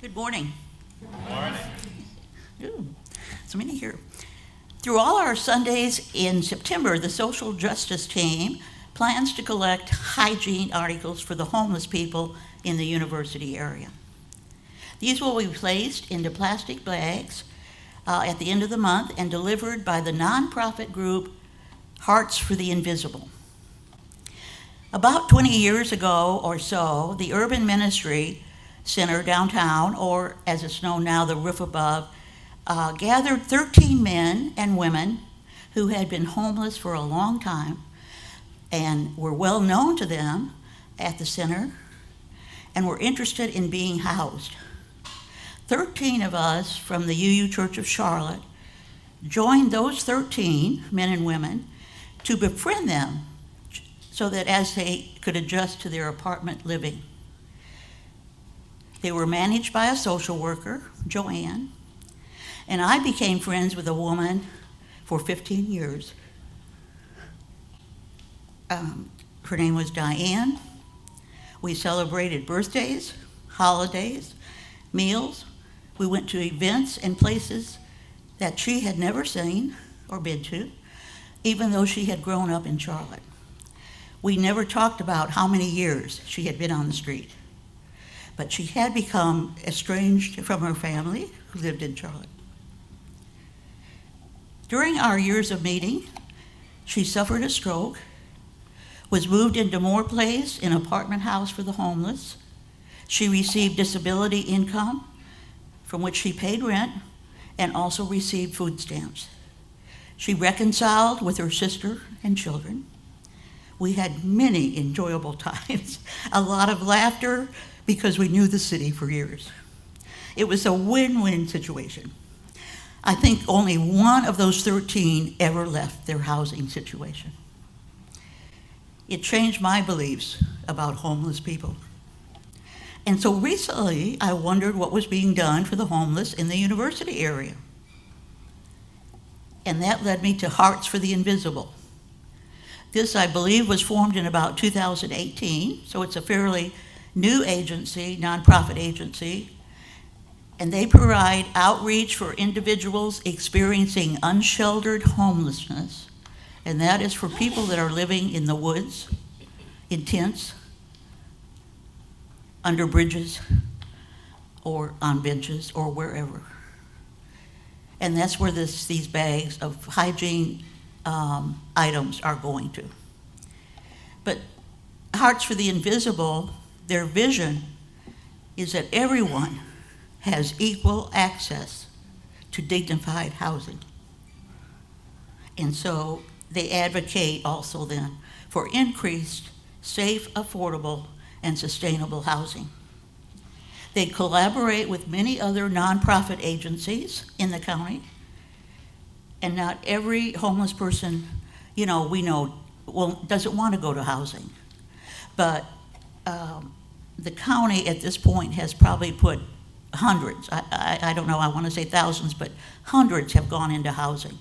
Good morning. Good morning. Ooh, so many here. Through all our Sundays in September, the social justice team plans to collect hygiene articles for the homeless people in the university area. These will be placed into plastic bags at the end of the month and delivered by the nonprofit group Hearts for the Invisible. About 20 years ago or so, the Urban Ministry Center downtown, or as it's known now, the roof above, gathered 13 men and women who had been homeless for a long time and were well known to them at the center and were interested in being housed. 13 of us from the UU Church of Charlotte joined those 13 men and women to befriend them so that as they could adjust to their apartment living. They were managed by a social worker, Joanne, and I became friends with a woman for 15 years. Her name was Diane. We celebrated birthdays, holidays, meals. We went to events and places that she had never seen or been to, even though she had grown up in Charlotte. We never talked about how many years she had been on the street, but she had become estranged from her family who lived in Charlotte. During our years of meeting, she suffered a stroke, was moved into Moore Place, an apartment house for the homeless. She received disability income from which she paid rent and also received food stamps. She reconciled with her sister and children. We had many enjoyable times, a lot of laughter because we knew the city for years. It was a win-win situation. I think only one of those 13 ever left their housing situation. It changed my beliefs about homeless people. And so recently, I wondered what was being done for the homeless in the university area. And that led me to Hearts for the Invisible. This, I believe, was formed in about 2018, so it's a fairly new agency, nonprofit agency, and they provide outreach for individuals experiencing unsheltered homelessness, and that is for people that are living in the woods, in tents, under bridges, or on benches, or wherever. And that's where these bags of hygiene items are going to. But Hearts for the Invisible, their vision is that everyone has equal access to dignified housing. And so they advocate also then for increased, safe, affordable, and sustainable housing. They collaborate with many other nonprofit agencies in the county, and not every homeless person, we know, doesn't want to go to housing. But the county at this point has probably put hundreds, I don't know, I want to say thousands, but hundreds have gone into housing.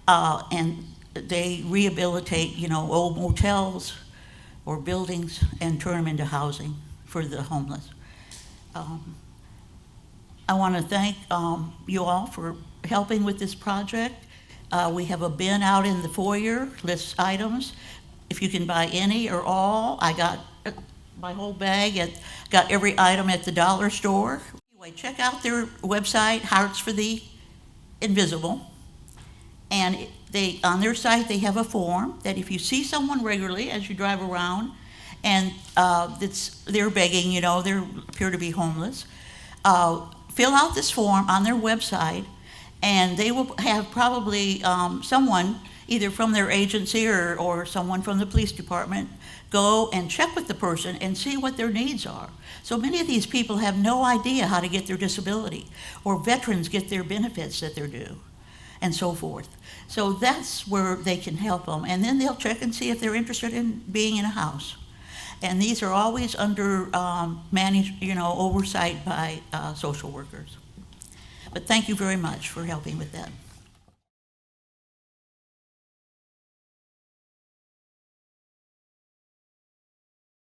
And they rehabilitate, old motels or buildings and turn them into housing for the homeless. I want to thank you all for helping with this project. We have a bin out in the foyer, lists items. If you can buy any or all, I got my whole bag, got every item at the dollar store. Anyway, check out their website, Hearts for the Invisible. And on their site, they have a form that if you see someone regularly as you drive around and they're begging, they appear to be homeless, fill out this form on their website, and they will have probably someone, either from their agency or someone from the police department, go and check with the person and see what their needs are. So many of these people have no idea how to get their disability, or veterans get their benefits that they're due, and so forth. So that's where they can help them, and then they'll check and see if they're interested in being in a house. And these are always under oversight by social workers. But thank you very much for helping with that.